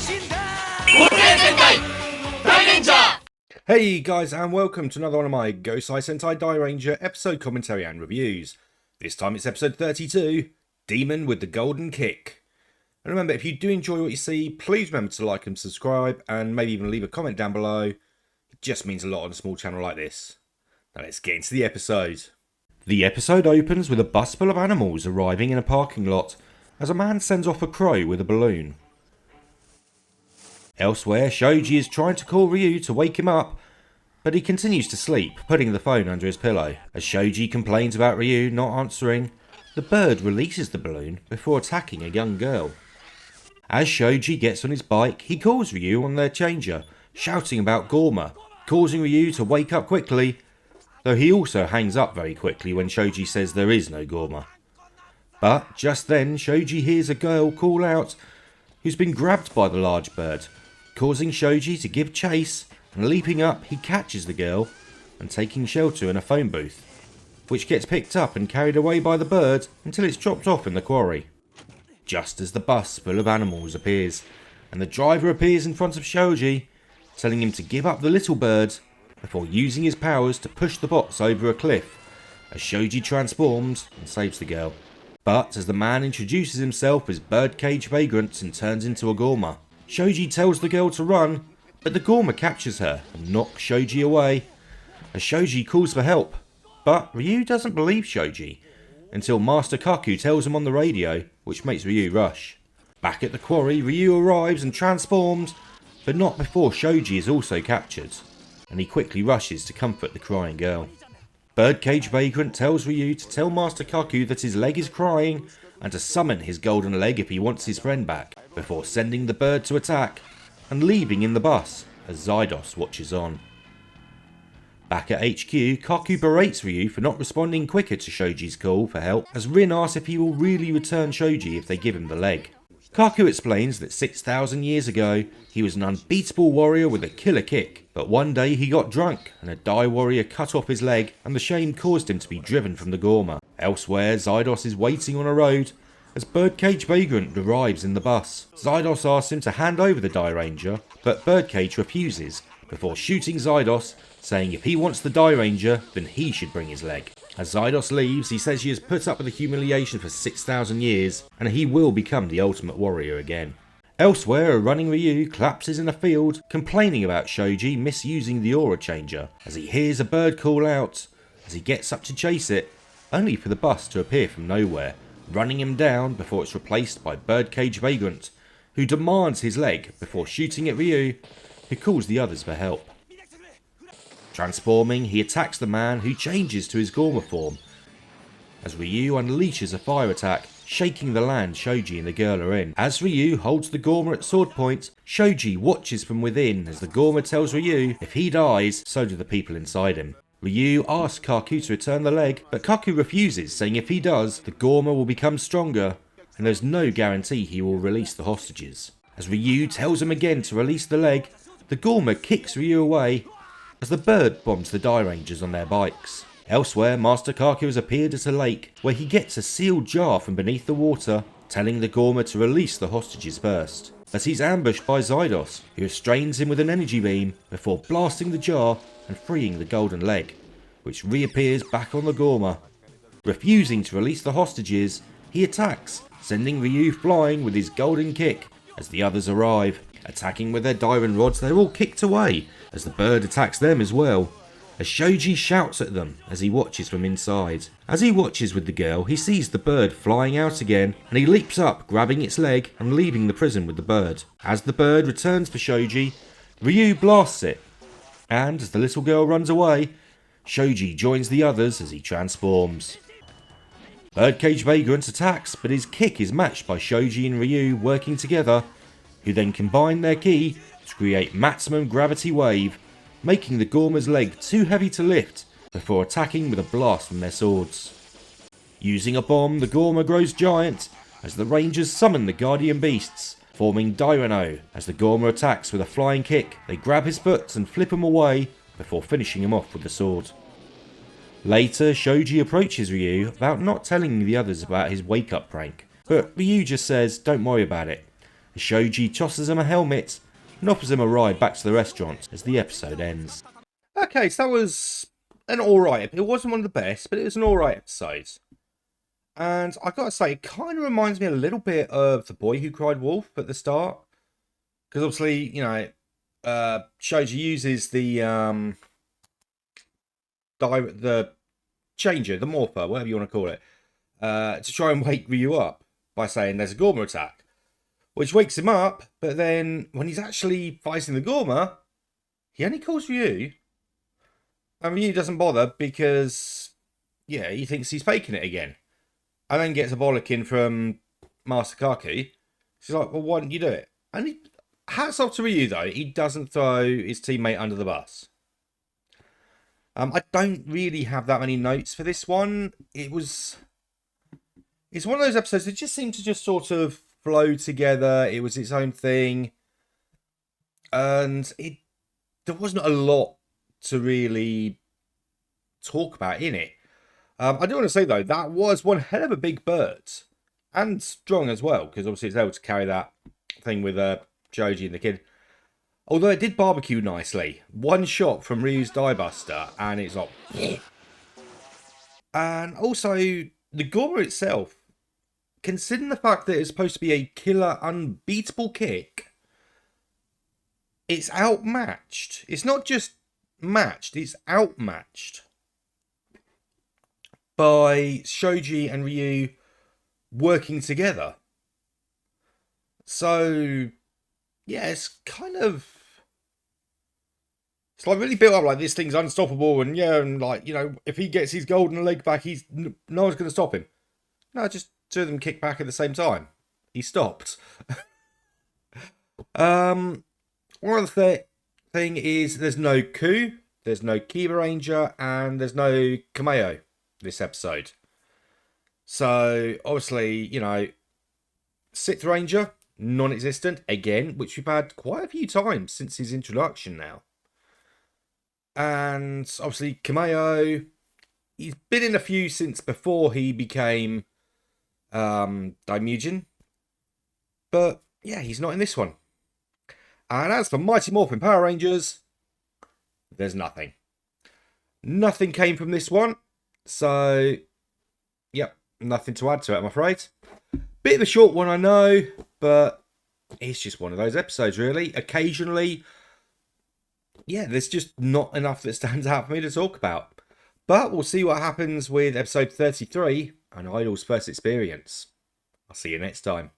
Gosei Sentai Dairanger! Hey guys, and welcome to another one of my Gosei Sentai Dairanger episode commentary and reviews. This time it's episode 32, Demon with the Golden Kick. And remember, if you do enjoy what you see, please remember to like and subscribe, and maybe even leave a comment down below. It just means a lot on a small channel like this. Now let's get into the episode. The episode opens with a bus full of animals arriving in a parking lot as a man sends off a crow with a balloon. Elsewhere, Shoji is trying to call Ryu to wake him up, but he continues to sleep, putting the phone under his pillow. As Shoji complains about Ryu not answering, the bird releases the balloon before attacking a young girl. As Shoji gets on his bike, he calls Ryu on their changer, shouting about Gorma, causing Ryu to wake up quickly, though he also hangs up very quickly when Shoji says there is no Gorma. But just then, Shoji hears a girl call out who's been grabbed by the large bird, causing Shoji to give chase, and leaping up he catches the girl and taking shelter in a phone booth, which gets picked up and carried away by the bird until it's dropped off in the quarry. Just as the bus full of animals appears, and the driver appears in front of Shoji, telling him to give up the little bird before using his powers to push the box over a cliff, as Shoji transforms and saves the girl. But as the man introduces himself as Birdcage Vagrant and turns into a Gorma, Shoji tells the girl to run, but the Gorma captures her and knocks Shoji away, as Shoji calls for help. But Ryu doesn't believe Shoji, until Master Kaku tells him on the radio, which makes Ryu rush. Back at the quarry, Ryu arrives and transforms, but not before Shoji is also captured, and he quickly rushes to comfort the crying girl. Birdcage Vagrant tells Ryu to tell Master Kaku that his leg is crying, and to summon his golden leg if he wants his friend back, before sending the bird to attack, and leaving in the bus as Zydos watches on. Back at HQ, Kaku berates Ryu for not responding quicker to Shoji's call for help, as Rin asks if he will really return Shoji if they give him the leg. Kaku explains that 6,000 years ago, he was an unbeatable warrior with a killer kick, but one day he got drunk and a Dai warrior cut off his leg, and the shame caused him to be driven from the Gorma. Elsewhere, Zydos is waiting on a road as Birdcage Vagrant arrives in the bus. Zydos asks him to hand over the Dairanger, but Birdcage refuses, before shooting Zydos, saying if he wants the Dairanger, then he should bring his leg. As Zydos leaves, he says he has put up with the humiliation for 6,000 years, and he will become the ultimate warrior again. Elsewhere, a running Ryu collapses in a field, complaining about Shoji misusing the aura changer, as he hears a bird call out, as he gets up to chase it, only for the bus to appear from nowhere, running him down before it's replaced by Birdcage Vagrant, who demands his leg before shooting at Ryu, who calls the others for help. Transforming, he attacks the man, who changes to his Gorma form, as Ryu unleashes a fire attack, shaking the land Shoji and the girl are in. As Ryu holds the Gorma at sword point, Shoji watches from within as the Gorma tells Ryu if he dies, so do the people inside him. Ryu asks Kaku to return the leg, but Kaku refuses, saying if he does, the Gorma will become stronger, and there's no guarantee he will release the hostages. As Ryu tells him again to release the leg, the Gorma kicks Ryu away, as the bird bombs the Dairangers on their bikes. Elsewhere, Master Kaku has appeared at a lake, where he gets a sealed jar from beneath the water, telling the Gorma to release the hostages first. But he's ambushed by Zydos, who restrains him with an energy beam, before blasting the jar and freeing the golden leg, which reappears back on the Gorma. Refusing to release the hostages, he attacks, sending Ryu flying with his golden kick. As the others arrive, attacking with their Dairon rods, they're all kicked away, as the bird attacks them as well, as Shoji shouts at them as he watches from inside. As he watches with the girl, he sees the bird flying out again, and he leaps up, grabbing its leg and leaving the prison with the bird. As the bird returns for Shoji, Ryu blasts it, and as the little girl runs away, Shoji joins the others as he transforms. Birdcage Vagrant attacks, but his kick is matched by Shoji and Ryu working together, who then combine their ki to create maximum gravity wave, making the Gorma's leg too heavy to lift before attacking with a blast from their swords. Using a bomb, the Gorma grows giant as the Rangers summon the Guardian Beasts, forming Dairano. As the Gorma attacks with a flying kick, they grab his foot and flip him away before finishing him off with the sword. Later, Shoji approaches Ryu about not telling the others about his wake-up prank, but Ryu just says don't worry about it, Shoji tosses him a helmet and offers him a ride back to the restaurant as the episode ends. Okay, so that was an alright. It wasn't one of the best, but it was an alright episode. And I gotta say, it kind of reminds me a little bit of The Boy Who Cried Wolf at the start. Because obviously, you know, Shoji uses the changer, the morpher, whatever you want to call it, to try and wake Ryu up by saying there's a Gorma attack. Which wakes him up, but then when he's actually fighting the Gorma, he only calls Ryu. And Ryu doesn't bother because, yeah, he thinks he's faking it again. And then gets a bollocking from Master Kaku. She's like, well, why didn't you do it? And hats off to Ryu, though. He doesn't throw his teammate under the bus. I don't really have that many notes for this one. It's one of those episodes that just seemed to just sort of flow together. It was its own thing. And there wasn't a lot to really talk about in it. I do want to say, though, that was one hell of a big bird. And strong as well, because obviously it's able to carry that thing with Joji and the kid. Although it did barbecue nicely. One shot from Ryu's Diebuster, and it's like... And also, the Gorma itself, considering the fact that it's supposed to be a killer, unbeatable kick, it's outmatched. It's not just matched, it's outmatched by Shoji and Ryu working together. So, yeah, it's kind of... It's like really built up like this thing's unstoppable, and yeah, and like, you know, if he gets his golden leg back, no one's going to stop him. No, just two of them kick back at the same time. He stopped. One other thing is there's no Ku, there's no Kiba Ranger, and there's no Kameo this episode. So, obviously, you know, Sixth Ranger, non-existent, again, which we've had quite a few times since his introduction now. And, obviously, Kameo, he's been in a few since before he became Daimujin. But, yeah, he's not in this one. And as for Mighty Morphin Power Rangers, there's nothing. Nothing came from this one. So, yep, nothing to add to it, I'm afraid. Bit of a short one, I know, but it's just one of those episodes, really. Occasionally, yeah, there's just not enough that stands out for me to talk about. But we'll see what happens with episode 33, An Idol's First Experience. I'll see you next time.